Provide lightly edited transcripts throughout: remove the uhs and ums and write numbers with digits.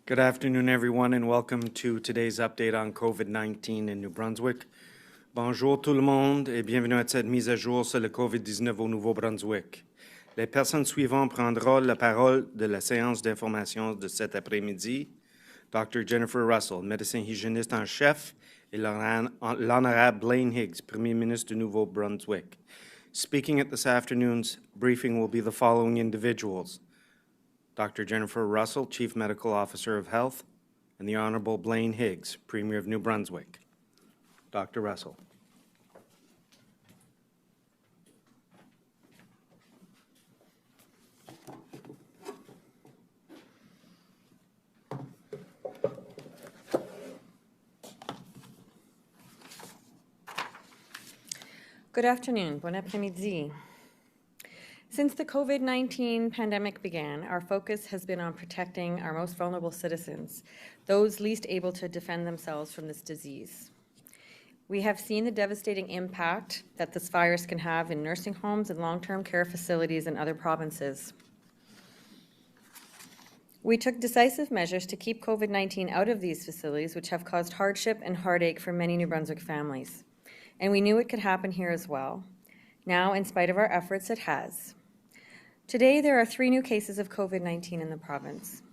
Good afternoon, everyone, and welcome to today's update on COVID-19 in New Brunswick. Bonjour tout le monde et bienvenue à cette mise à jour sur le COVID-19 au Nouveau-Brunswick. Les personnes suivantes prendront la parole de la séance d'information de cet après-midi. Dr. Jennifer Russell, médecin hygiéniste en chef, et l'honorable Blaine Higgs, Premier ministre du Nouveau-Brunswick. Speaking at this afternoon's briefing will be the following individuals: Dr. Jennifer Russell, Chief Medical Officer of Health, and the Honorable Blaine Higgs, Premier of New Brunswick. Dr. Russell. Good afternoon, bon après-midi. Since the COVID-19 pandemic began, our focus has been on protecting our most vulnerable citizens, those least able to defend themselves from this disease. We have seen the devastating impact that this virus can have in nursing homes and long-term care facilities in other provinces. We took decisive measures to keep COVID-19 out of these facilities, which have caused hardship and heartache for many New Brunswick families. And we knew it could happen here as well. Now, in spite of our efforts, it has. Today, there are 3 new cases of COVID-19 in the province.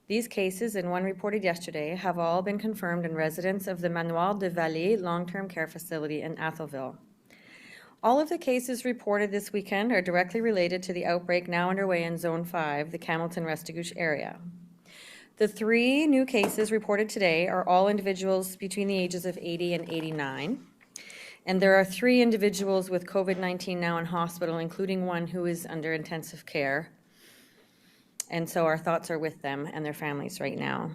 These cases, and one reported yesterday, have all been confirmed in residents of the Manoir de Vallée long-term care facility in Atholville. All of the cases reported this weekend are directly related to the outbreak now underway in Zone 5, the Camelton-Restigouche area. The 3 new cases reported today are all individuals between the ages of 80 and 89. And there are 3 individuals with COVID-19 now in hospital, including one who is under intensive care. And so our thoughts are with them and their families right now.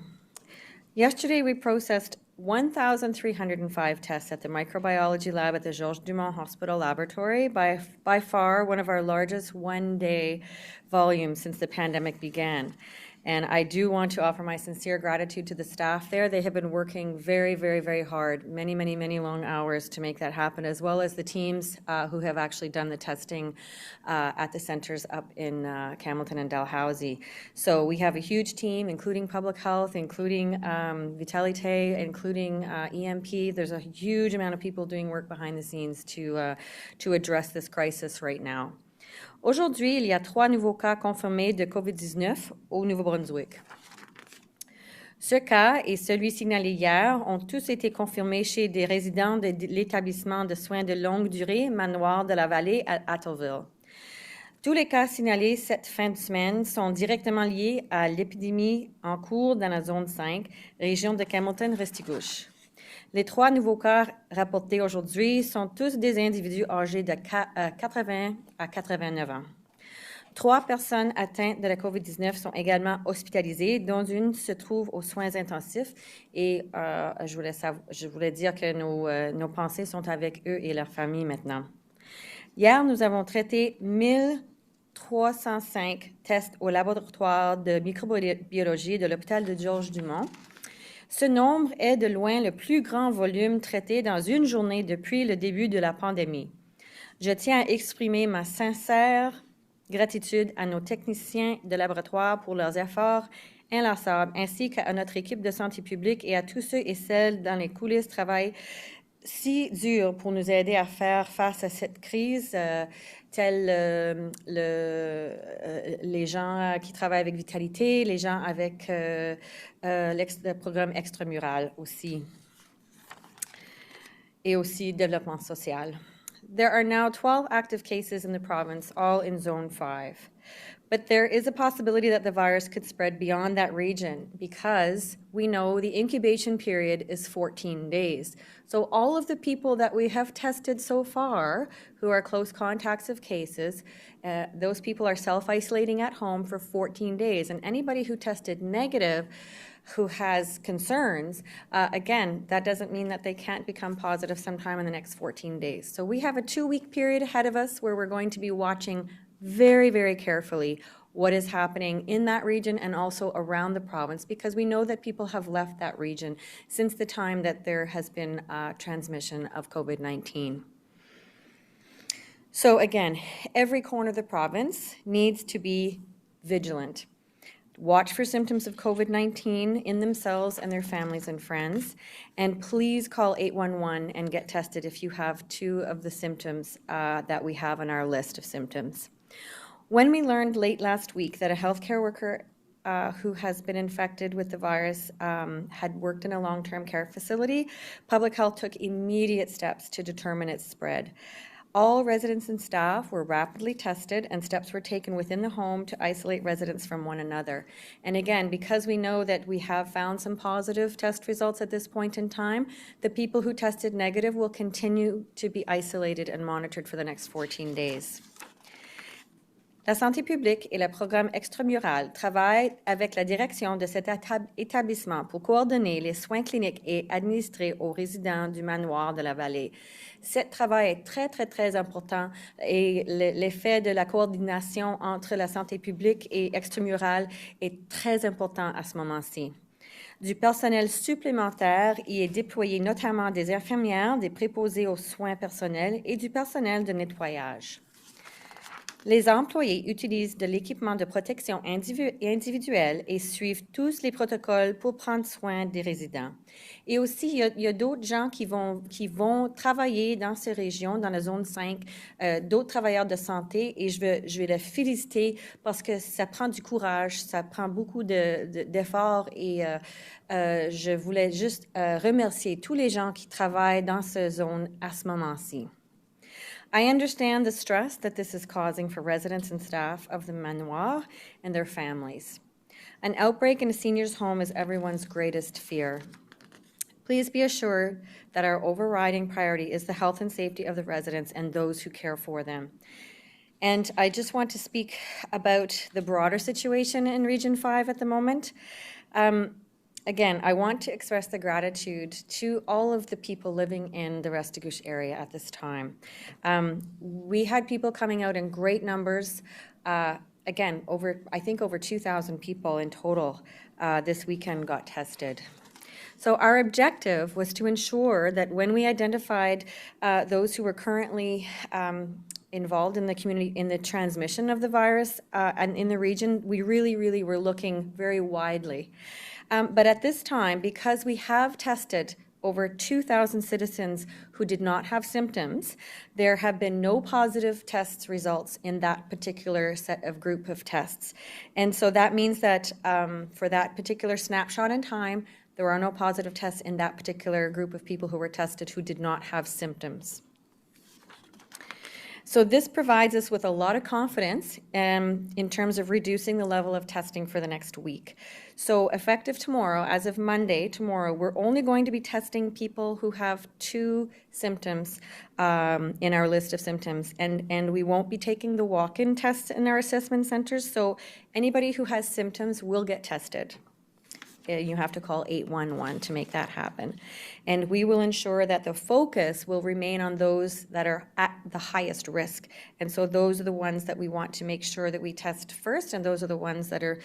Yesterday, we processed 1,305 tests at the microbiology lab at the Georges Dumont Hospital Laboratory, by far one of our largest one-day volumes since the pandemic began. And I do want to offer my sincere gratitude to the staff there. They have been working very, very, very hard, many, many, many long hours to make that happen, as well as the teams who have actually done the testing at the centers up in Camelton and Dalhousie. So we have a huge team, including public health, including Vitalité, including EMP. There's a huge amount of people doing work behind the scenes to address this crisis right now. Aujourd'hui, il y a 3 nouveaux cas confirmés de COVID-19 au Nouveau-Brunswick. Ce cas et celui signalé hier ont tous été confirmés chez des résidents de l'établissement de soins de longue durée Manoir de la Vallée à Atholville. Tous les cas signalés cette fin de semaine sont directement liés à l'épidémie en cours dans la zone 5, région de Camelton-Restigouche. Les 3 nouveaux cas rapportés aujourd'hui sont tous des individus âgés de 80 à 89 ans. 3 personnes atteintes de la COVID-19 sont également hospitalisées, dont une se trouve aux soins intensifs. Et je voulais dire que nos pensées sont avec eux et leurs familles maintenant. Hier, nous avons traité 1305 tests au laboratoire de microbiologie de l'hôpital de Georges Dumont. Ce nombre est de loin le plus grand volume traité dans une journée depuis le début de la pandémie. Je tiens à exprimer ma sincère gratitude à nos techniciens de laboratoire pour leurs efforts inlassables, ainsi qu'à notre équipe de santé publique et à tous ceux et celles dans les coulisses travaillent si dur pour nous aider à faire face à cette crise, tels les gens qui travaillent avec Vitalité, les gens avec le programme extramural aussi, et aussi développement social. There are now 12 active cases in the province, all in Zone 5. But there is a possibility that the virus could spread beyond that region because we know the incubation period is 14 days. So all of the people that we have tested so far who are close contacts of cases, those people are self-isolating at home for 14 days. And anybody who tested negative who has concerns, again, that doesn't mean that they can't become positive sometime in the next 14 days. So we have a 2-week period ahead of us where we're going to be watching very, very carefully what is happening in that region and also around the province, because we know that people have left that region since the time that there has been transmission of COVID-19. So again, every corner of the province needs to be vigilant. Watch for symptoms of COVID-19 in themselves and their families and friends. And please call 811 and get tested if you have 2 of the symptoms that we have on our list of symptoms. When we learned late last week that a healthcare worker who has been infected with the virus had worked in a long-term care facility, public health took immediate steps to determine its spread. All residents and staff were rapidly tested, and steps were taken within the home to isolate residents from one another. And again, because we know that we have found some positive test results at this point in time, the people who tested negative will continue to be isolated and monitored for the next 14 days. La santé publique et le programme extramural travaillent avec la direction de cet établissement pour coordonner les soins cliniques et administrés aux résidents du Manoir de la Vallée. Ce travail est très, très, très important et l'effet de la coordination entre la santé publique et extramurale est très important à ce moment-ci. Du personnel supplémentaire y est déployé, notamment des infirmières, des préposés aux soins personnels et du personnel de nettoyage. Les employés utilisent de l'équipement de protection individuelle et suivent tous les protocoles pour prendre soin des résidents. Et aussi, il y a d'autres gens qui vont travailler dans ces régions, dans la zone 5, d'autres travailleurs de santé, et je vais les féliciter parce que ça prend du courage, ça prend beaucoup d'efforts, et je voulais juste remercier tous les gens qui travaillent dans cette zone à ce moment-ci. I understand the stress that this is causing for residents and staff of the Manoir and their families. An outbreak in a senior's home is everyone's greatest fear. Please be assured that our overriding priority is the health and safety of the residents and those who care for them. And I just want to speak about the broader situation in Region 5 at the moment. Again, I want to express the gratitude to all of the people living in the Restigouche area at this time. We had people coming out in great numbers. Again, I think over 2,000 people in total this weekend got tested. So our objective was to ensure that when we identified those who were currently involved in the community, in the transmission of the virus and in the region, we really were looking very widely. But at this time, because we have tested over 2,000 citizens who did not have symptoms, there have been no positive test results in that particular set of group of tests. And so that means that for that particular snapshot in time, there are no positive tests in that particular group of people who were tested who did not have symptoms. So this provides us with a lot of confidence in terms of reducing the level of testing for the next week. So effective tomorrow, as of Monday, tomorrow, we're only going to be testing people who have 2 symptoms in our list of symptoms, and we won't be taking the walk-in tests in our assessment centers, so anybody who has symptoms will get tested. You have to call 811 to make that happen. And we will ensure that the focus will remain on those that are at the highest risk. And so those are the ones that we want to make sure that we test first, and those are the ones that are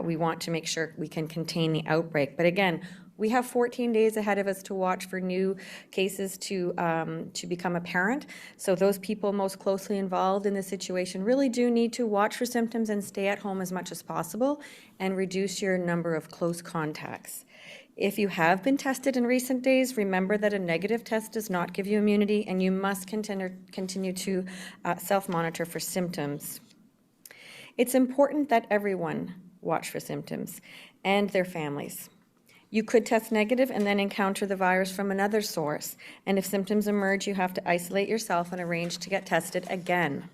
we want to make sure we can contain the outbreak. But again, we have 14 days ahead of us to watch for new cases to become apparent. So those people most closely involved in this situation really do need to watch for symptoms and stay at home as much as possible and reduce your number of close contacts. If you have been tested in recent days, remember that a negative test does not give you immunity, and you must continue to self-monitor for symptoms. It's important that everyone watch for symptoms and their families. You could test negative and then encounter the virus from another source, and if symptoms emerge, you have to isolate yourself and arrange to get tested again.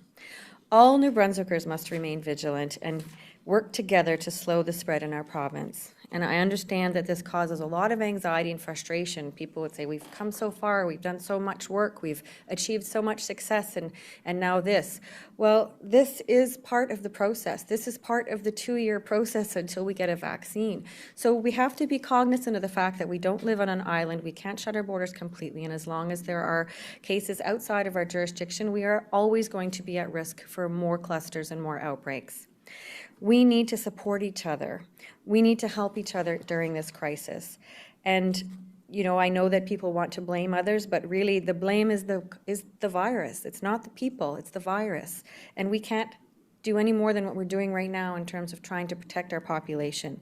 All New Brunswickers must remain vigilant and work together to slow the spread in our province. And I understand that this causes a lot of anxiety and frustration. People would say, we've come so far, we've done so much work, we've achieved so much success, and now this. Well, this is part of the process. This is part of the 2-year process until we get a vaccine. So we have to be cognizant of the fact that we don't live on an island. We can't shut our borders completely, and as long as there are cases outside of our jurisdiction, we are always going to be at risk for more clusters and more outbreaks. We need to support each other. We need to help each other during this crisis. And, you know, I know that people want to blame others, but really the blame is the virus. It's not the people, it's the virus. And we can't do any more than what we're doing right now in terms of trying to protect our population.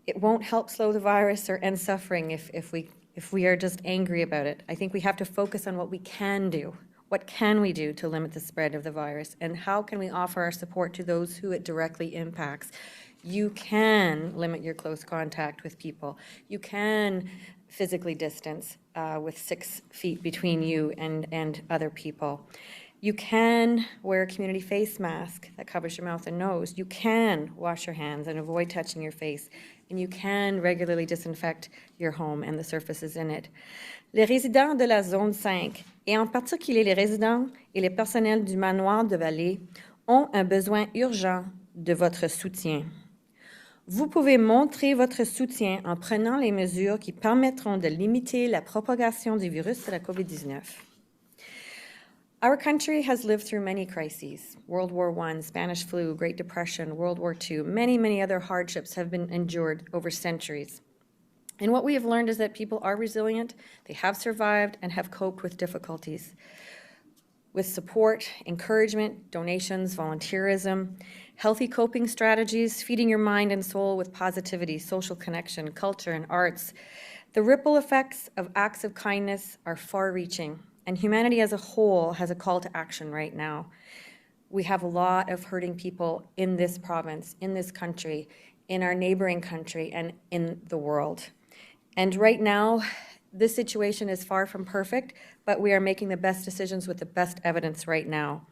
It won't help slow the virus or end suffering if we are just angry about it. I think we have to focus on what we can do. What can we do to limit the spread of the virus? And how can we offer our support to those who it directly impacts? You can limit your close contact with people. You can physically distance with 6 feet between you and other people. You can wear a community face mask that covers your mouth and nose. You can wash your hands and avoid touching your face. And you can regularly disinfect your home and the surfaces in it. Les résidents de la zone 5, et en particulier les résidents et les personnels du Manoir de Vallée, ont un besoin urgent de votre soutien. Vous pouvez montrer votre soutien en prenant les mesures qui permettront de limiter la propagation du virus de la COVID-19. Our country has lived through many crises: World War I, Spanish flu, Great Depression, World War II. Many, many other hardships have been endured over centuries. And what we have learned is that people are resilient, they have survived, and have coped with difficulties. With support, encouragement, donations, volunteerism, healthy coping strategies, feeding your mind and soul with positivity, social connection, culture, and arts, the ripple effects of acts of kindness are far-reaching. And humanity as a whole has a call to action right now. We have a lot of hurting people in this province, in this country, in our neighboring country, and in the world. And right now, this situation is far from perfect, but we are making the best decisions with the best evidence right now.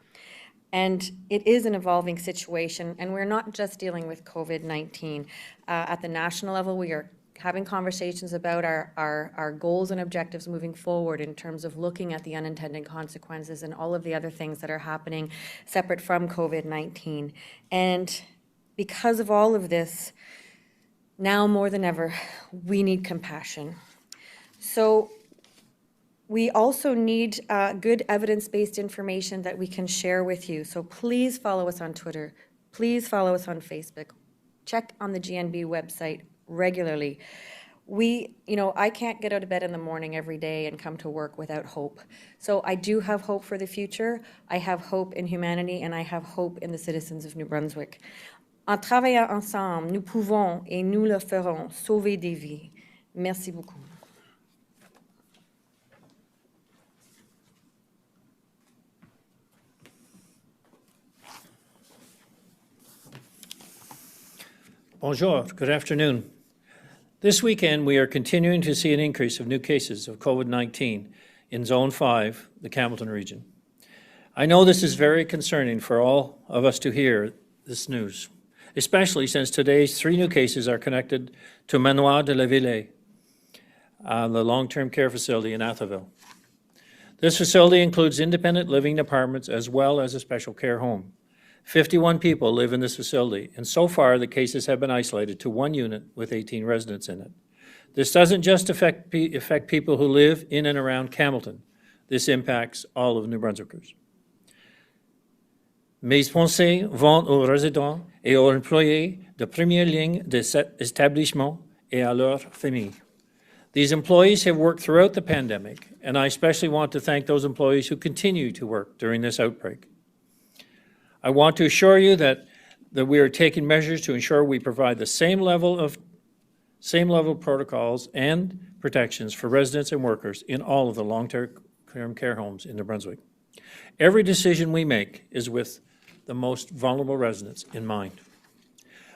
And it is an evolving situation, and we're not just dealing with COVID-19. At the national level, we are having conversations about our goals and objectives moving forward in terms of looking at the unintended consequences and all of the other things that are happening separate from COVID-19. And because of all of this, now more than ever, we need compassion. So we also need good evidence-based information that we can share with you. So please follow us on Twitter. Please follow us on Facebook. Check on the GNB website regularly. I can't get out of bed in the morning every day and come to work without hope. So I do have hope for the future. I have hope in humanity, and I have hope in the citizens of New Brunswick. En travaillant ensemble, nous pouvons et nous le ferons sauver des vies. Merci beaucoup. Bonjour, good afternoon. This weekend, we are continuing to see an increase of new cases of COVID-19 in Zone 5, the Campbellton region. I know this is very concerning for all of us to hear this news, especially since today's 3 new cases are connected to Manoir de la Vallée, the long-term care facility in Atholville. This facility includes independent living apartments as well as a special care home. 51 people live in this facility, and so far the cases have been isolated to 1 unit with 18 residents in it. This doesn't just affect people who live in and around Campbellton. This impacts all of New Brunswickers. Mes pensées vont aux résidents et aux employés de première ligne de cet établissement et à leurs familles. These employees have worked throughout the pandemic, and I especially want to thank those employees who continue to work during this outbreak. I want to assure you that we are taking measures to ensure we provide the same level of protocols and protections for residents and workers in all of the long-term care homes in New Brunswick. Every decision we make is with the most vulnerable residents in mind.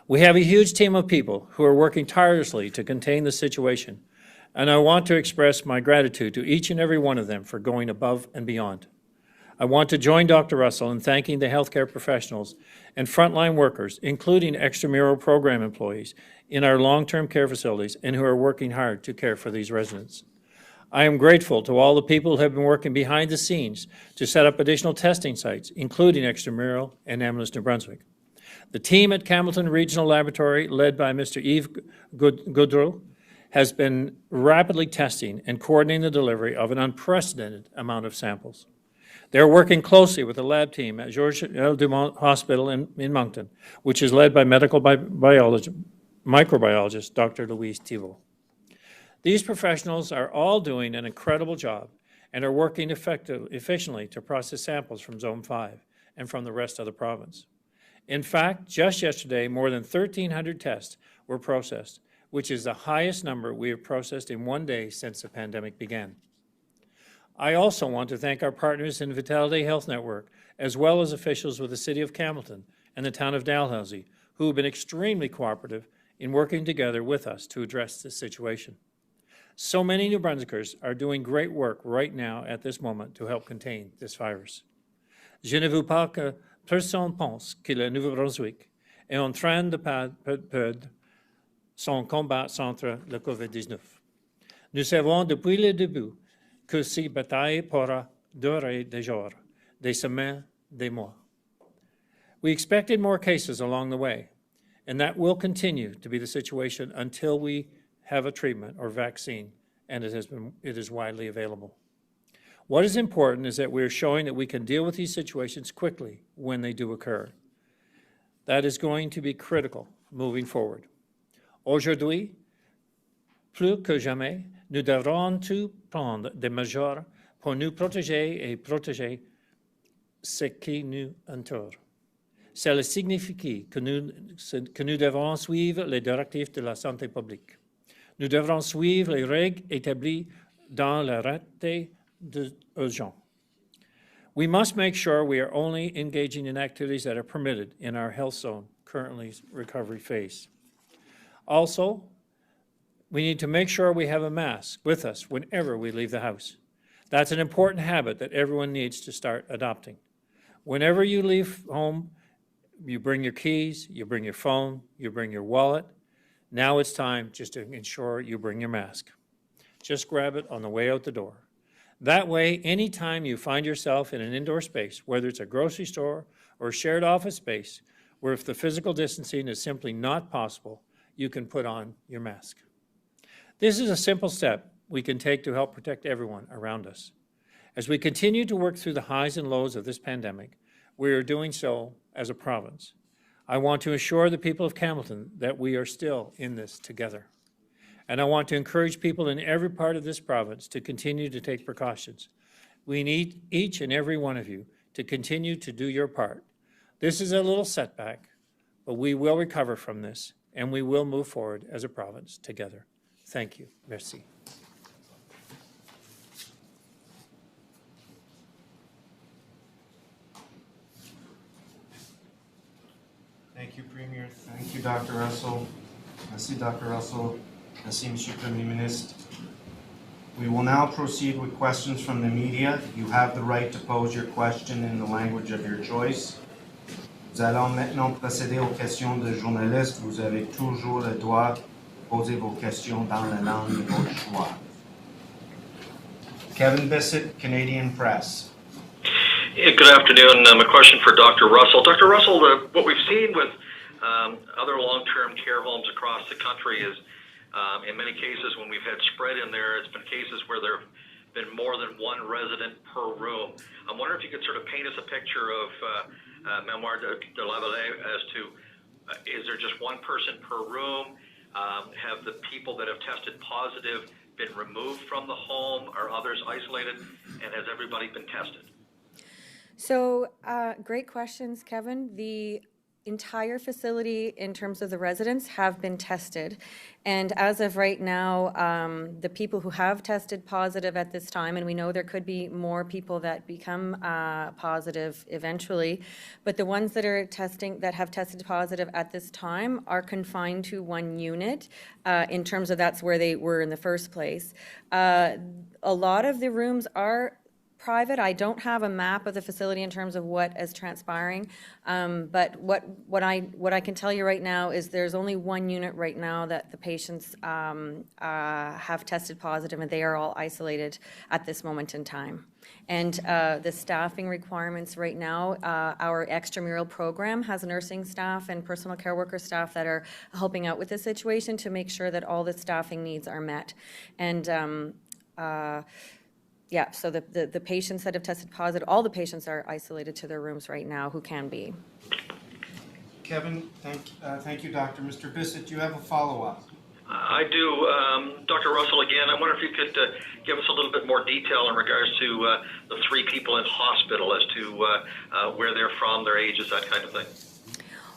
We have a huge team of people who are working tirelessly to contain the situation, and I want to express my gratitude to each and every one of them for going above and beyond. I want to join Dr. Russell in thanking the healthcare professionals and frontline workers, including extramural program employees in our long-term care facilities and who are working hard to care for these residents. I am grateful to all the people who have been working behind the scenes to set up additional testing sites, including extramural and Ambulance New Brunswick. The team at Campbellton Regional Laboratory, led by Mr. Yves Goudreau, has been rapidly testing and coordinating the delivery of an unprecedented amount of samples. They're working closely with the lab team at Georges L. Dumont Hospital in Moncton, which is led by microbiologist Dr. Louise Thibault. These professionals are all doing an incredible job and are working efficiently to process samples from Zone 5 and from the rest of the province. In fact, just yesterday, more than 1,300 tests were processed, which is the highest number we have processed in one day since the pandemic began. I also want to thank our partners in Vitality Health Network, as well as officials with the City of Campbellton and the town of Dalhousie, who have been extremely cooperative in working together with us to address this situation. So many New Brunswickers are doing great work right now at this moment to help contain this virus. Je ne veux pas que personne pense que le Nouveau-Brunswick est en train de perdre son combat contre le COVID-19. Nous savons depuis le début que cette bataille pourra durer des jours, des semaines, des mois. We expected more cases along the way, and that will continue to be the situation until we have a treatment or vaccine, and it is widely available. What is important is that we are showing that we can deal with these situations quickly when they do occur. That is going to be critical moving forward. Aujourd'hui, plus que jamais, nous devrons tous prendre des mesures pour nous protéger et protéger ce qui nous entoure. Cela signifie que nous devrons suivre les directives de la santé publique. Nous devrons suivre les règles établies dans l'arrêté d'urgence. We must make sure we are only engaging in activities that are permitted in our health zone, currently recovery phase. Also, we need to make sure we have a mask with us whenever we leave the house. That's an important habit that everyone needs to start adopting. Whenever you leave home, you bring your keys, you bring your phone, you bring your wallet. Now it's time just to ensure you bring your mask. Just grab it on the way out the door. That way, anytime you find yourself in an indoor space, whether it's a grocery store or a shared office space, where if the physical distancing is simply not possible, you can put on your mask. This is a simple step we can take to help protect everyone around us. As we continue to work through the highs and lows of this pandemic, we are doing so as a province. I want to assure the people of Campbellton that we are still in this together. And I want to encourage people in every part of this province to continue to take precautions. We need each and every one of you to continue to do your part. This is a little setback, but we will recover from this, and we will move forward as a province together. Thank you. Merci. Thank you, Premier. Thank you, Dr. Russell. Merci, Dr. Russell. Merci, Monsieur le Premier Ministre. We will now proceed with questions from the media. You have the right to pose your question in the language of your choice. Nous allons maintenant procéder aux questions de journalistes. Vous avez toujours le droit de poser vos questions dans la langue de votre choix. Kevin Bissett, Canadian Press. Yeah, good afternoon. A question for Dr. Russell. Dr. Russell, what we've seen with other long-term care homes across the country is, in many cases, when we've had spread in there, it's been cases where there have been more than one resident per room. I'm wondering if you could sort of paint us a picture of Manoir de la Vallée as to, is there just one person per room? Have the people that have tested positive been removed from the home? Are others isolated? And has everybody been tested? So, great questions, Kevin. The entire facility, in terms of the residents, have been tested. And as of right now, the people who have tested positive at this time, and we know there could be more people that become positive eventually, but the ones that are that have tested positive at this time are confined to one unit, in terms of that's where they were in the first place. A lot of the rooms are private. I don't have a map of the facility in terms of what is transpiring, but what I can tell you right now is there's only one unit right now that the patients have tested positive, and they are all isolated at this moment in time. And the staffing requirements right now, our extramural program has nursing staff and personal care worker staff that are helping out with the situation to make sure that all the staffing needs are met. And yeah, so the patients that have tested positive, all the patients are isolated to their rooms right now who can be. Kevin, thank you, Doctor. Mr. Bissett, do you have a follow-up? I do. Dr. Russell, again, I wonder if you could give us a little bit more detail in regards to the three people in hospital as to where they're from, their ages, that kind of thing.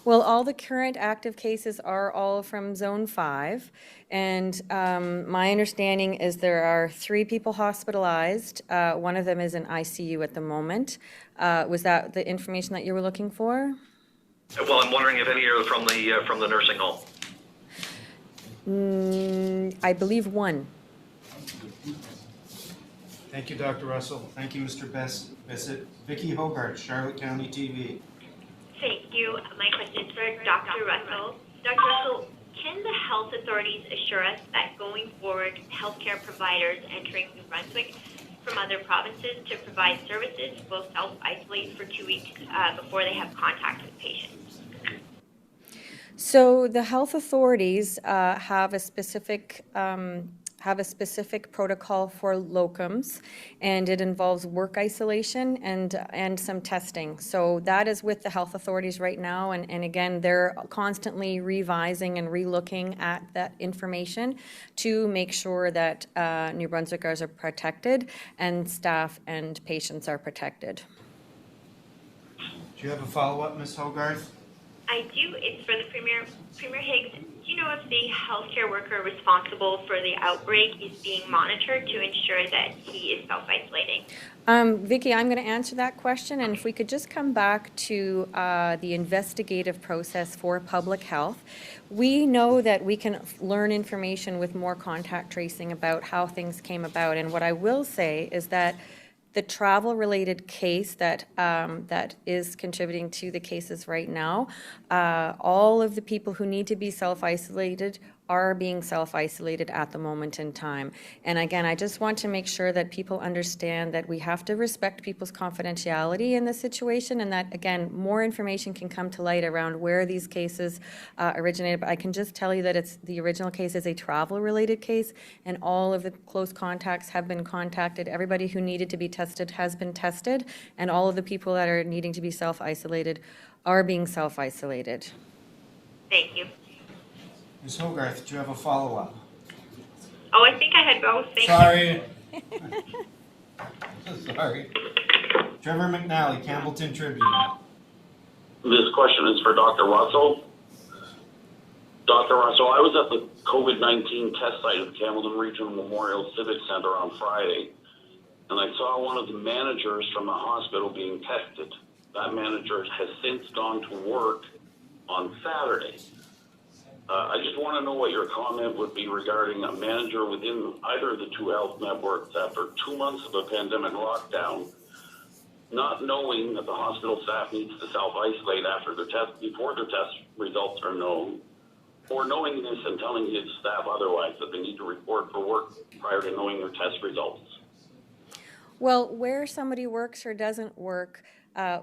Well, all the current active cases are all from Zone 5, and my understanding is there are 3 people hospitalized. One of them is in ICU at the moment. Was that the information that you were looking for? Well, I'm wondering if any are from the nursing home. I believe 1. Thank you, Dr. Russell. Thank you, Mr. Bissett. Vicki Hogarth, Charlotte County TV. Thank you. My question is for Dr. Russell. Dr. Russell, can the health authorities assure us that going forward, healthcare providers entering New Brunswick from other provinces to provide services will self-isolate for 2 weeks before they have contact with patients? So the health authorities have a specific protocol for locums, and it involves work isolation and some testing. So that is with the health authorities right now, and again, they're constantly revising and relooking at that information to make sure that New Brunswickers are protected and staff and patients are protected. Do you have a follow-up, Ms. Hogarth? I do. It's for the Premier Higgs. Do you know if the healthcare worker responsible for the outbreak is being monitored to ensure that he is self-isolating? Vicki, I'm going to answer that question, and if we could just come back to the investigative process for public health. We know that we can learn information with more contact tracing about how things came about, and what I will say is that the travel-related case that is contributing to the cases right now, all of the people who need to be self-isolated are being self-isolated at the moment in time. And again, I just want to make sure that people understand that we have to respect people's confidentiality in this situation, and that, again, more information can come to light around where these cases originated. But I can just tell you that the original case is a travel-related case, and all of the close contacts have been contacted. Everybody who needed to be tested has been tested, and all of the people that are needing to be self-isolated are being self-isolated. Thank you. Ms. Hogarth, do you have a follow-up? Oh, I think I had both. Thank Sorry. Sorry. Trevor McNally, Campbellton Tribune. This question is for Dr. Russell. Dr. Russell, I was at the COVID-19 test site at the Campbellton Regional Memorial Civic Center on Friday, and I saw one of the managers from the hospital being tested. That manager has since gone to work on Saturday. I just want to know what your comment would be regarding a manager within either of the 2 health networks after 2 months of a pandemic lockdown, not knowing that the hospital staff needs to self-isolate after their test, before their test results are known, or knowing this and telling his staff otherwise, that they need to report for work prior to knowing their test results. Well, where somebody works or doesn't work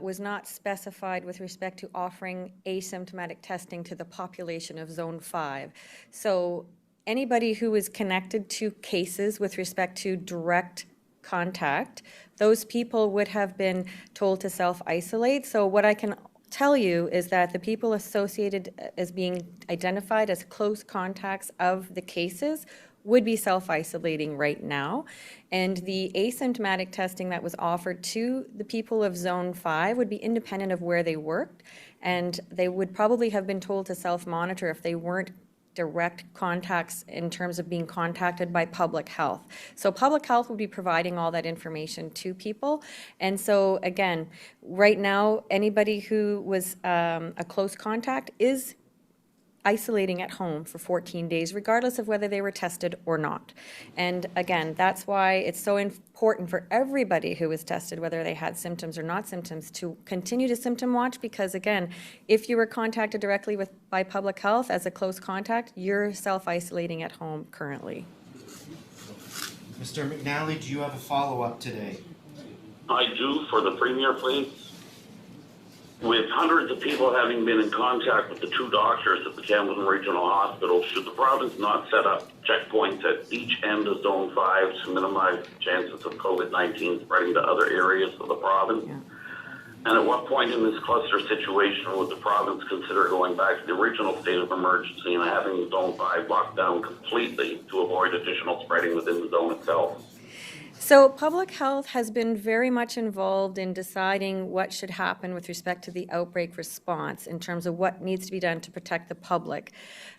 was not specified with respect to offering asymptomatic testing to the population of Zone 5. So anybody who is connected to cases with respect to direct contact, those people would have been told to self-isolate. So what I can tell you is that the people associated as being identified as close contacts of the cases would be self-isolating right now. And the asymptomatic testing that was offered to the people of Zone 5 would be independent of where they worked, and they would probably have been told to self-monitor if they weren't direct contacts in terms of being contacted by public health. So public health would be providing all that information to people. And so again, right now, anybody who was a close contact is isolating at home for 14 days, regardless of whether they were tested or not. And again, that's why it's so important for everybody who was tested, whether they had symptoms or not symptoms, to continue to symptom watch, because again, if you were contacted directly by public health as a close contact, you're self-isolating at home currently. Mr. McNally, do you have a follow-up today? I do, for the Premier, please. With hundreds of people having been in contact with the 2 doctors at the Campbellton Regional Hospital, should the province not set up checkpoints at each end of Zone 5 to minimize chances of COVID-19 spreading to other areas of the province? Yeah. And at what point in this cluster situation would the province consider going back to the original state of emergency and having Zone 5 locked down completely to avoid additional spreading within the zone itself? So public health has been very much involved in deciding what should happen with respect to the outbreak response in terms of what needs to be done to protect the public.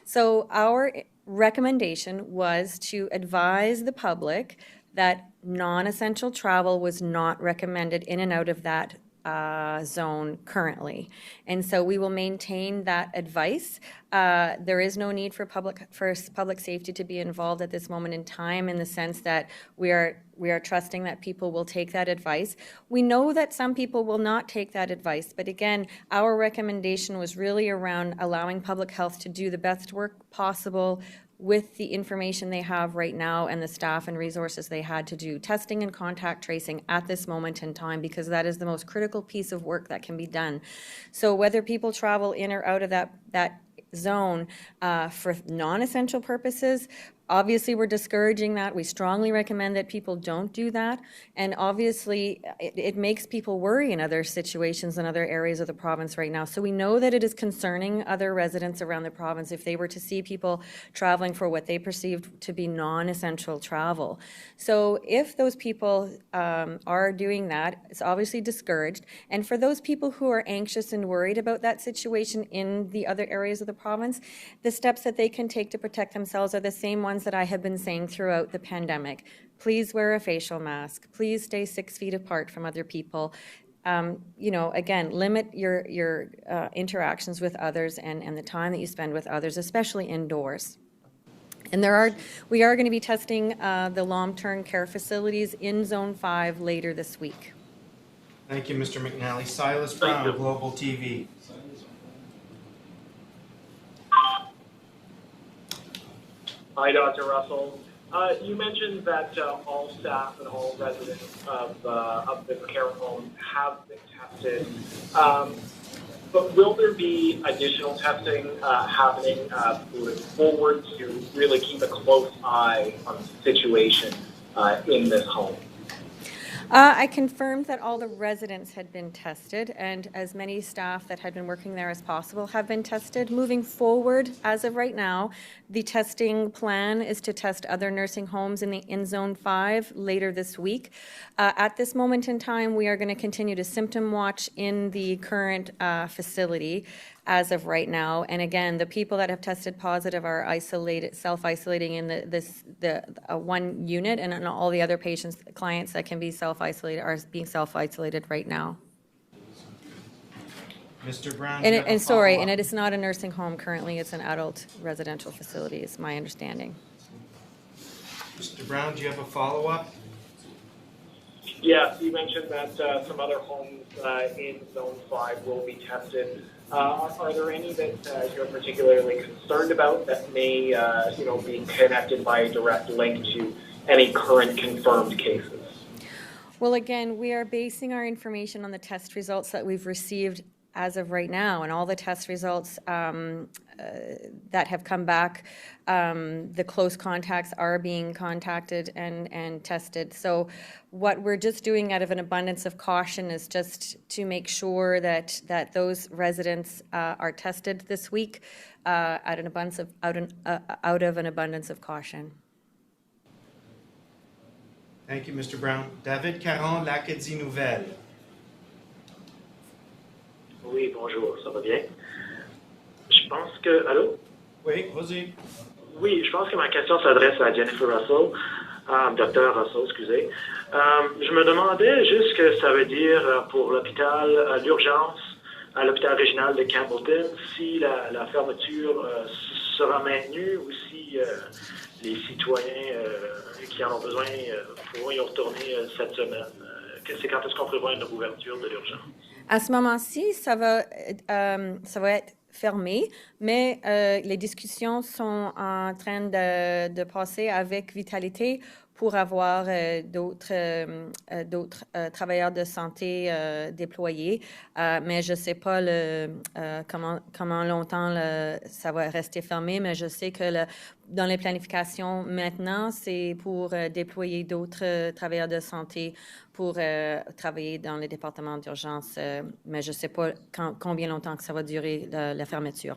So our recommendation was to advise the public that non-essential travel was not recommended in and out of that zone currently. And so we will maintain that advice. There is no need for public safety to be involved at this moment in time, in the sense that we are trusting that people will take that advice. We know that some people will not take that advice, but again, our recommendation was really around allowing public health to do the best work possible with the information they have right now and the staff and resources they had to do testing and contact tracing at this moment in time, because that is the most critical piece of work that can be done. So whether people travel in or out of that zone for non-essential purposes, obviously we're discouraging that. We strongly recommend that people don't do that. And obviously it makes people worry in other situations in other areas of the province right now. So we know that it is concerning other residents around the province if they were to see people traveling for what they perceived to be non-essential travel. So if those people are doing that, it's obviously discouraged. And for those people who are anxious and worried about that situation in the other areas of the province, the steps that they can take to protect themselves are the same ones that I have been saying throughout the pandemic. Please wear a facial mask. Please stay 6 feet apart from other people. Again, limit your interactions with others and the time that you spend with others, especially indoors. And we are going to be testing the long-term care facilities in Zone 5 later this week. Thank you, Mr. McNally. Silas Brown, Global TV. Hi, Dr. Russell. You mentioned that all staff and all residents of the care home have been tested. But will there be additional testing happening moving forward to really keep a close eye on the situation in this home? I confirmed that all the residents had been tested, and as many staff that had been working there as possible have been tested. Moving forward, as of right now, the testing plan is to test other nursing homes in Zone 5 later this week. At this moment in time, we are going to continue to symptom watch in the current facility as of right now. And again, the people that have tested positive are self-isolating in the one unit, and all the other clients that can be self-isolated are being self-isolated right now. Mr. Brown, And it is not a nursing home currently, it's an adult residential facility, is my understanding. Mr. Brown, do you have a follow-up? Yes, you mentioned that some other homes in Zone 5 will be tested. Are there any that you're particularly concerned about that may be connected by a direct link to any current confirmed cases? Well, again, we are basing our information on the test results that we've received as of right now, and all the test results that have come back, the close contacts are being contacted and tested. So what we're just doing out of an abundance of caution is just to make sure that those residents are tested this week out of an abundance of caution. Thank you, Mr. Brown. David Caron, l'Acadie Nouvelle. Oui, bonjour, ça va bien? Je pense que... Allô? Oui, vas-y. Oui, je pense que ma question s'adresse à Jennifer Russell, Dr. Russell, excusez. Je me demandais juste ce que ça veut dire pour l'hôpital, l'urgence à l'hôpital régional de Campbellton, si la fermeture sera maintenue ou si les citoyens qui en ont besoin pourront y retourner cette semaine. C'est quand est-ce qu'on prévoit une ouverture de l'urgence? À ce moment-ci, ça va être fermé, mais les discussions sont en train de passer avec Vitalité pour avoir d'autres travailleurs de santé déployés. Mais je ne sais pas comment longtemps ça va rester fermé, mais je sais que dans les planifications maintenant, c'est pour déployer d'autres travailleurs de santé pour travailler dans les départements d'urgence. Mais je ne sais pas combien longtemps que ça va durer la fermeture.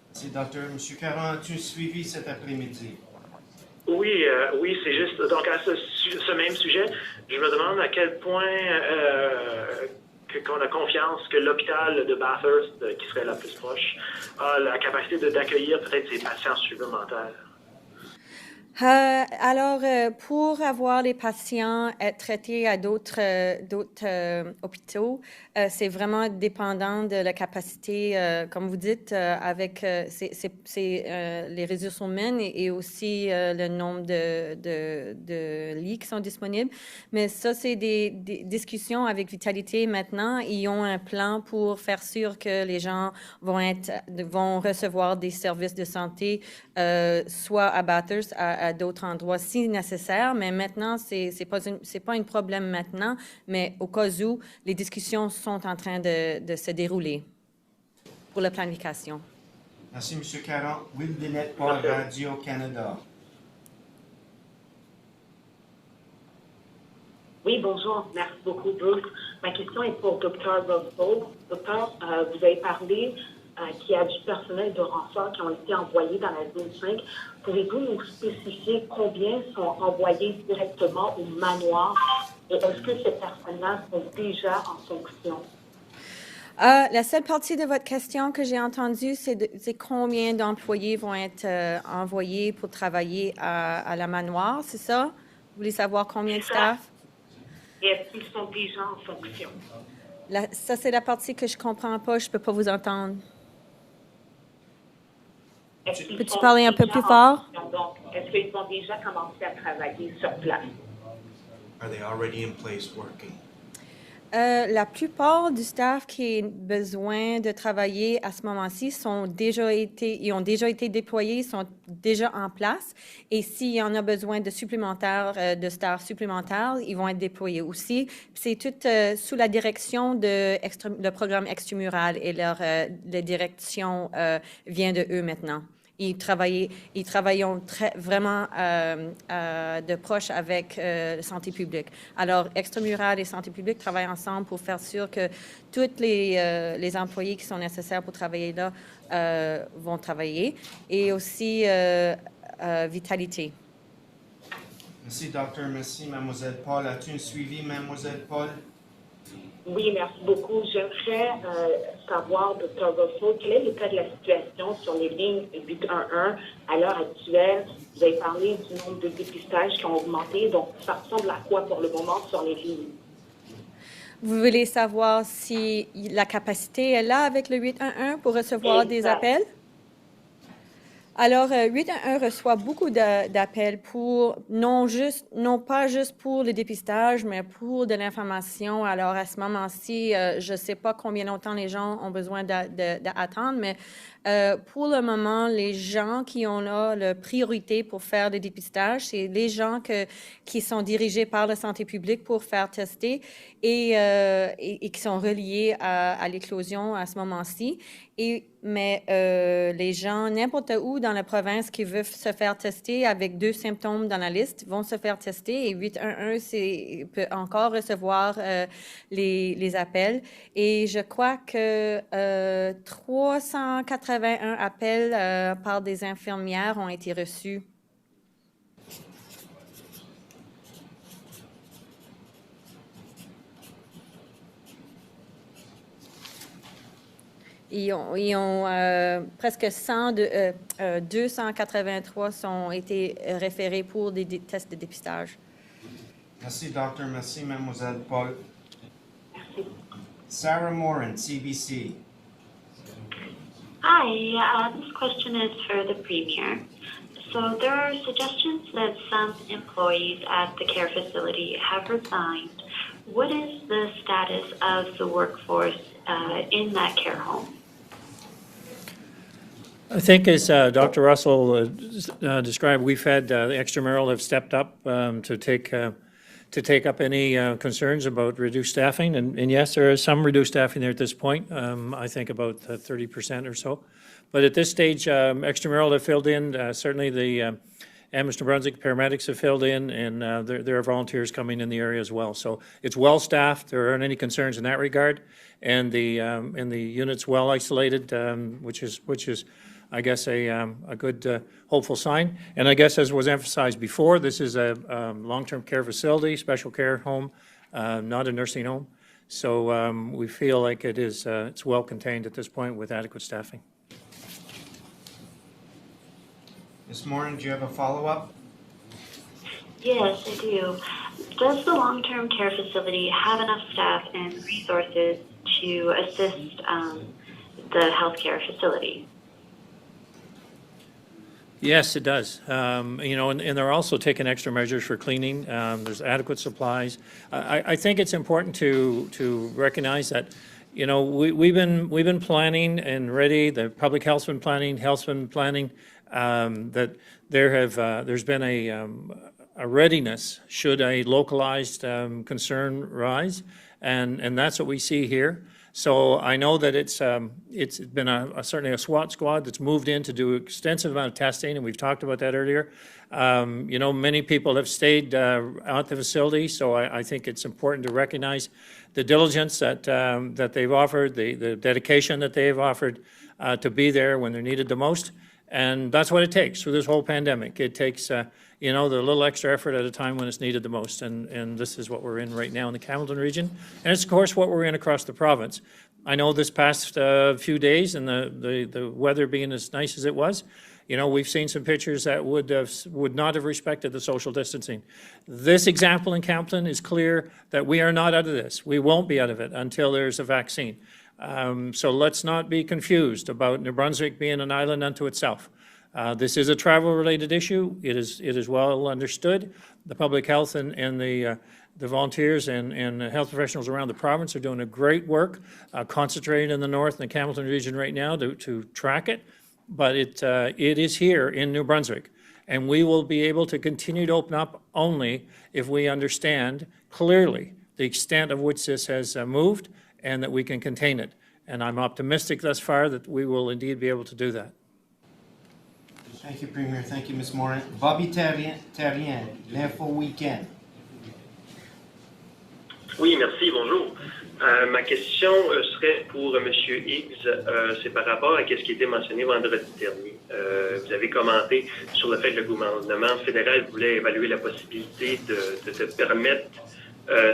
Merci, docteur. Monsieur Caron, as-tu suivi cet après-midi? Oui, c'est juste. Donc, à ce même sujet, je me demande à quel point qu'on a confiance que l'hôpital de Bathurst, qui serait la plus proche, a la capacité d'accueillir peut-être ces patients supplémentaires. Alors, pour avoir les patients être traités à d'autres hôpitaux, c'est vraiment dépendant de la capacité, comme vous dites, avec les ressources humaines et aussi le nombre de lits qui sont disponibles. Mais ça, c'est des discussions avec Vitalité maintenant. Ils ont un plan pour faire sûr que les gens vont recevoir des services de santé, soit à Bathurst, à d'autres endroits si nécessaire, mais maintenant, c'est pas un problème maintenant, mais au cas où, les discussions sont en train de se dérouler pour la planification. Merci, M. Caron. Will Bennett, Paul, Radio-Canada. Oui, bonjour. Merci beaucoup, Bruce. Ma question est pour Dr. Russell. Docteur, vous avez parlé qu'il y a du personnel de renfort qui ont été envoyés dans la zone 5. Pouvez-vous nous spécifier combien sont envoyés directement au Manoir et est-ce que ces personnes-là sont déjà en fonction? La seule partie de votre question que j'ai entendue, c'est combien d'employés vont être envoyés pour travailler à la Manoir, c'est ça? Vous voulez savoir combien de staff? Et est-ce qu'ils sont déjà en fonction? Ça, c'est la partie que je ne comprends pas. Je ne peux pas vous entendre. Peux-tu parler un peu plus fort? Donc, est-ce qu'ils ont déjà commencé à travailler sur place? Are they already in place working? La plupart du staff qui a besoin de travailler à ce moment-ci ils ont déjà été déployés, sont déjà en place. Et s'il y en a besoin de staff supplémentaires, ils vont être déployés aussi. C'est tout sous la direction de programme extramural et la direction vient de eux maintenant. Ils travaillent vraiment de proche avec la santé publique. Alors, extramural et santé publique travaillent ensemble pour faire sûr que tous les employés qui sont nécessaires pour travailler là vont travailler. Et aussi Vitalité. Merci, docteur. Merci, Mademoiselle Paul. As-tu un suivi, Mademoiselle Paul? Oui, merci beaucoup. J'aimerais savoir, Dr. Russell, quel est l'état de la situation sur les lignes 811 à l'heure actuelle? Vous avez parlé du nombre de dépistages qui ont augmenté, donc ça ressemble à quoi pour le moment sur les lignes? Vous voulez savoir si la capacité est là avec le 811 pour recevoir des appels? Alors, 811 reçoit beaucoup d'appels pour, non pas juste pour le dépistage, mais pour de l'information. Alors, à ce moment-ci, je ne sais pas combien longtemps les gens ont besoin d'attendre, mais pour le moment, les gens qui ont la priorité pour faire le dépistage, c'est les gens qui sont dirigés par la santé publique pour faire tester et qui sont reliés à l'éclosion à ce moment-ci. Mais les gens, n'importe où dans la province qui veulent se faire tester avec 2 symptômes dans la liste vont se faire tester et 811 peut encore recevoir les appels. Et je crois que 381 appels par des infirmières ont été reçus. Ils ont presque 283 ont été référés pour des tests de dépistage. Merci, docteur. Merci, Mademoiselle Paul. Sarah Moran, CBC. Hi, this question is for the Premier. So there are suggestions that some employees at the care facility have resigned. What is the status of the workforce in that care home? I think as Dr. Russell described, we've had the extramural have stepped up to take up any concerns about reduced staffing. And yes, there is some reduced staffing there at this point, I think about 30% or so. But at this stage, extramural have filled in. Certainly the Amherst, New Brunswick paramedics have filled in, and there are volunteers coming in the area as well. So it's well staffed. There aren't any concerns in that regard, and the unit's well isolated, which is I guess, a good, hopeful sign. And I guess, as was emphasized before, this is a long-term care facility, special care home, not a nursing home. So we feel like it's well contained at this point with adequate staffing. Ms. Morin, do you have a follow-up? Yes, I do. Does the long-term care facility have enough staff and resources to assist the healthcare facility? Yes, it does. And they're also taking extra measures for cleaning. There's adequate supplies. I think it's important to recognize that, we've been planning and ready. The public health's been planning, health's been planning. That there's been a readiness should a localized concern rise, and that's what we see here. So I know that it's been certainly a SWAT squad that's moved in to do extensive amount of testing, and we've talked about that earlier. Many people have stayed at the facility, so I think it's important to recognize the diligence that they've offered, the dedication that they've offered to be there when they're needed the most. And that's what it takes through this whole pandemic. It takes, the little extra effort at a time when it's needed the most. And this is what we're in right now in the Campbellton region. And it's, of course, what we're in across the province. I know this past few days and the weather being as nice as it was, we've seen some pictures that would not have respected the social distancing. This example in Campbellton is clear that we are not out of this. We won't be out of it until there's a vaccine. So let's not be confused about New Brunswick being an island unto itself. This is a travel-related issue. It is well understood. The public health and the volunteers and health professionals around the province are doing a great work, concentrating in the north and the Campbellton region right now to track it. But it is here in New Brunswick, and we will be able to continue to open up only if we understand clearly the extent of which this has moved, and that we can contain it. And I'm optimistic thus far that we will indeed be able to do that. Thank you, Premier. Thank you, Ms. Morin. Bobby Terrien, l'Info Weekend. Oui, merci, bonjour. Ma question serait pour M. Higgs. C'est par rapport à ce qui a été mentionné vendredi dernier. Vous avez commenté sur le fait que le gouvernement fédéral voulait évaluer la possibilité de permettre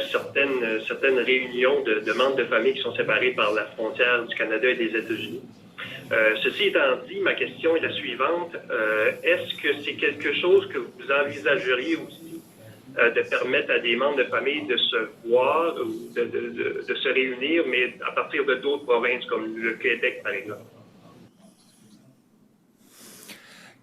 certaines réunions de membres de famille qui sont séparés par la frontière du Canada et des États-Unis. Ceci étant dit, ma question est la suivante. Est-ce que c'est quelque chose que vous envisageriez aussi de permettre à des membres de famille de se voir ou de se réunir, mais à partir de d'autres provinces comme le Québec, par exemple?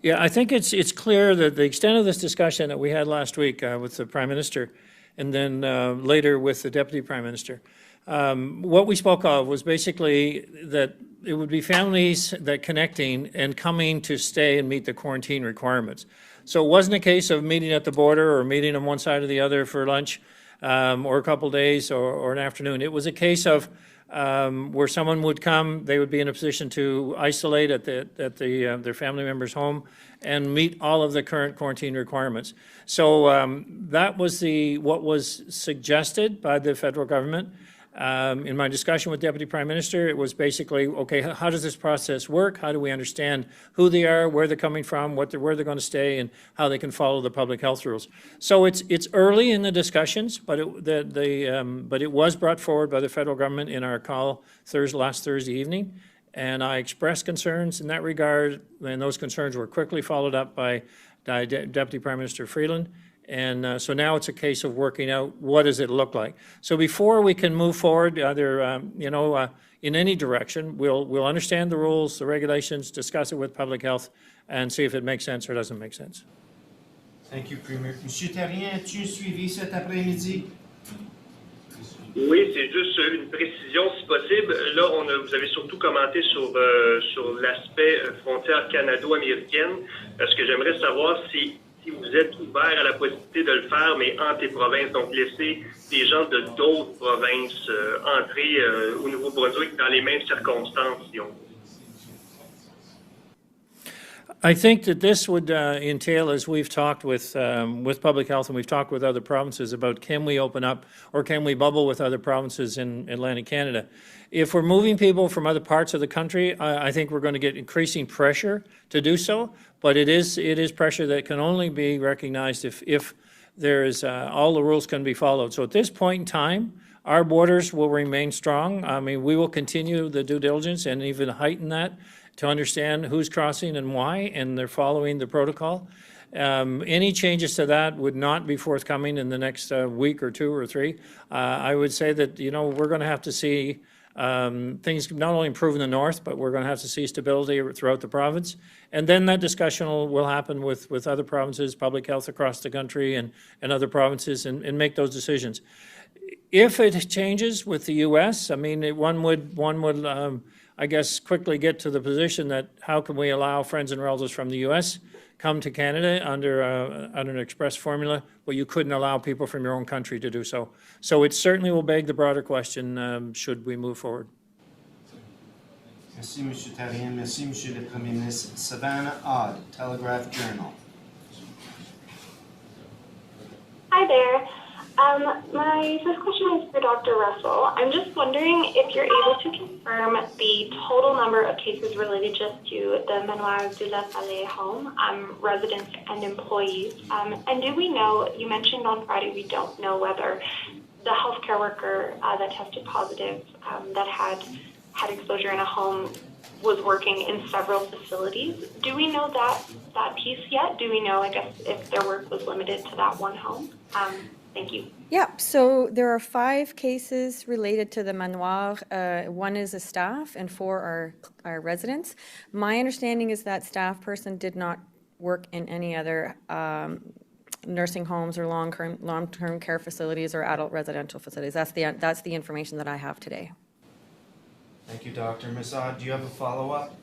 Yeah, I think it's clear that the extent of this discussion that we had last week with the Prime Minister and then later with the Deputy Prime Minister. What we spoke of was basically that it would be families that connecting and coming to stay and meet the quarantine requirements. So it wasn't a case of meeting at the border or meeting on one side or the other for lunch or a couple days or an afternoon. It was a case of where someone would come, they would be in a position to isolate at their family member's home and meet all of the current quarantine requirements. So that was what was suggested by the federal government. In my discussion with Deputy Prime Minister, it was basically, okay, how does this process work? How do we understand who they are, where they're coming from, where they're going to stay, and how they can follow the public health rules? So it's early in the discussions, but it was brought forward by the federal government in our call last Thursday evening, and I expressed concerns in that regard, and those concerns were quickly followed up by Deputy Prime Minister Freeland. And so now it's a case of working out what does it look like. So before we can move forward, either in any direction, we'll understand the rules, the regulations, discuss it with public health, and see if it makes sense or doesn't make sense. Thank you, Premier. Monsieur Terrien, as-tu suivi cet après-midi? Oui, c'est juste une précision si possible. Là, vous avez surtout commenté sur l'aspect frontière canado-américaine. Ce que j'aimerais savoir, si vous êtes ouvert à la possibilité de le faire, mais entre les provinces, donc laisser des gens de d'autres provinces entrer au Nouveau-Brunswick dans les mêmes circonstances, si on veut. I think that this would entail, as we've talked with public health and we've talked with other provinces about, can we open up or can we bubble with other provinces in Atlantic Canada? If we're moving people from other parts of the country, I think we're going to get increasing pressure to do so, but it is pressure that can only be recognized if there is all the rules can be followed. So at this point in time, our borders will remain strong. I mean, we will continue the due diligence and even heighten that to understand who's crossing and why, and they're following the protocol. Any changes to that would not be forthcoming in the next week or two or three. I would say that, we're going to have to see things not only improve in the north, but we're going to have to see stability throughout the province. And then that discussion will happen with other provinces, public health across the country and other provinces, and make those decisions. If it changes with the U.S., I mean, one would I guess, quickly get to the position that how can we allow friends and relatives from the U.S. come to Canada under an express formula, but you couldn't allow people from your own country to do so. So it certainly will beg the broader question, should we move forward? Merci, M. Therrien. Merci, M. le Premier ministre. Savannah Odd, Telegraph Journal. Hi there. My first question is for Dr. Russell. I'm just wondering if you're able to confirm the total number of cases related just to the Manoir de la Vallée home, residents and employees. And do we know, you mentioned on Friday, we don't know whether the healthcare worker that tested positive that had exposure in a home was working in several facilities. Do we know that piece yet? Do we know, I guess, if their work was limited to that one home? Thank you. Yeah, so there are 5 cases related to the Manoir. 1 is a staff and 4 are residents. My understanding is that staff person did not work in any other nursing homes or long-term care facilities or adult residential facilities. That's the information that I have today. Thank you, Dr. Ms. Odd. Do you have a follow-up?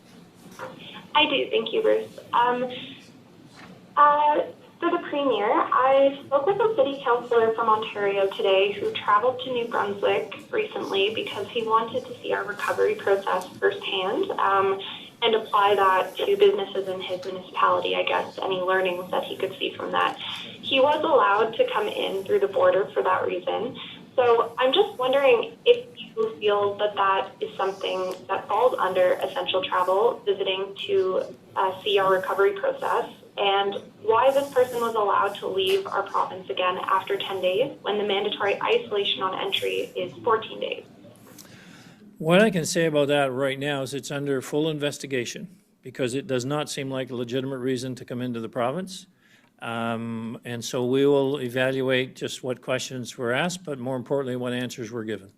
I do. Thank you, Bruce. For the Premier, I spoke with a city councillor from Ontario today who traveled to New Brunswick recently because he wanted to see our recovery process firsthand and apply that to businesses in his municipality, I guess, any learnings that he could see from that. He was allowed to come in through the border for that reason. So I'm just wondering if you feel that is something that falls under essential travel, visiting to see our recovery process, and why this person was allowed to leave our province again after 10 days when the mandatory isolation on entry is 14 days. What I can say about that right now is it's under full investigation because it does not seem like a legitimate reason to come into the province. And so we will evaluate just what questions were asked, but more importantly, what answers were given.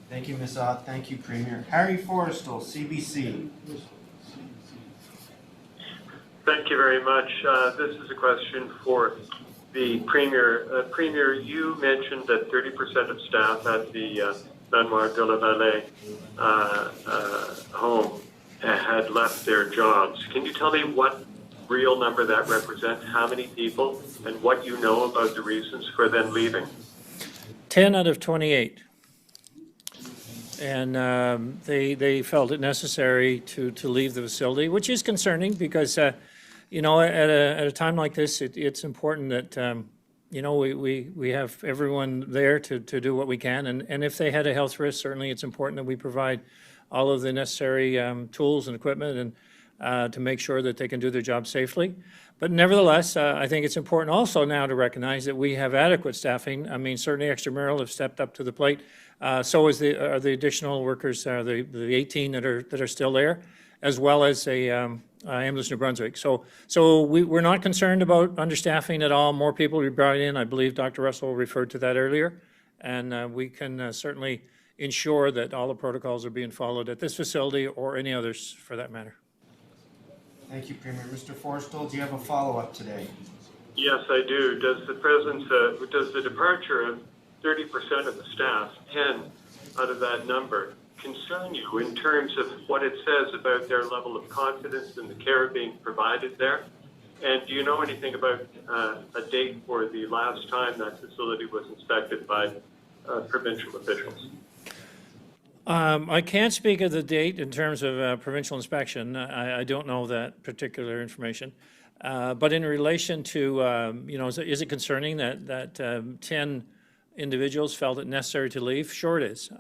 Thank you, Ms. Ott. Thank you, Premier. Harry Forrestal, CBC. Thank you very much. This is a question for the Premier. Premier, you mentioned that 30% of staff at the Manoir de la Vallée home had left their jobs. Can you tell me what real number that represents, how many people, and what you know about the reasons for them leaving? 10 out of 28. And they felt it necessary to leave the facility, which is concerning because, at a time like this, it's important that, we have everyone there to do what we can. And if they had a health risk, certainly it's important that we provide all of the necessary tools and equipment and to make sure that they can do their job safely. But nevertheless, I think it's important also now to recognize that we have adequate staffing. I mean, certainly extramural have stepped up to the plate. So are the additional workers, the 18 that are still there, as well as Ambulance New Brunswick. So we're not concerned about understaffing at all. More people will be brought in. I believe Dr. Russell referred to that earlier. And we can certainly ensure that all the protocols are being followed at this facility or any others for that matter. Thank you, Premier. Mr. Forrestal, do you have a follow-up today? Yes, I do. Does the departure of 30% of the staff, 10 out of that number, concern you in terms of what it says about their level of confidence in the care being provided there? And do you know anything about a date for the last time that facility was inspected by provincial officials? I can't speak of the date in terms of provincial inspection. I don't know that particular information. But in relation to, is it concerning that 10 individuals felt it necessary to leave? Sure it is.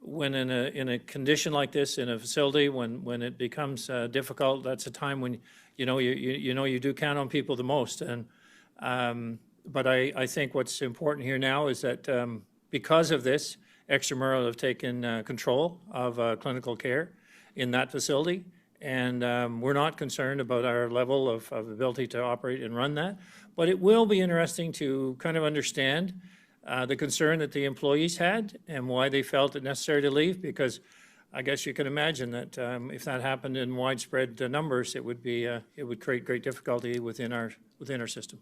When in a condition like this, in a facility, when it becomes difficult, that's a time when, you do count on people the most. But I think what's important here now is that because of this, extramural have taken control of clinical care in that facility, and we're not concerned about our level of ability to operate and run that. But it will be interesting to kind of understand the concern that the employees had and why they felt it necessary to leave, because I guess you can imagine that if that happened in widespread numbers, it would create great difficulty within our system.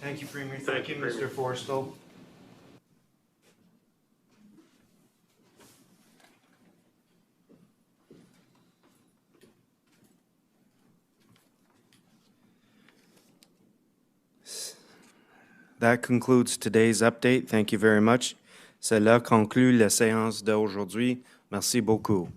Thank you, Premier. Thank you, Mr. Forstall. That concludes today's update. Thank you very much. Cela conclut la séance d'aujourd'hui. Merci beaucoup.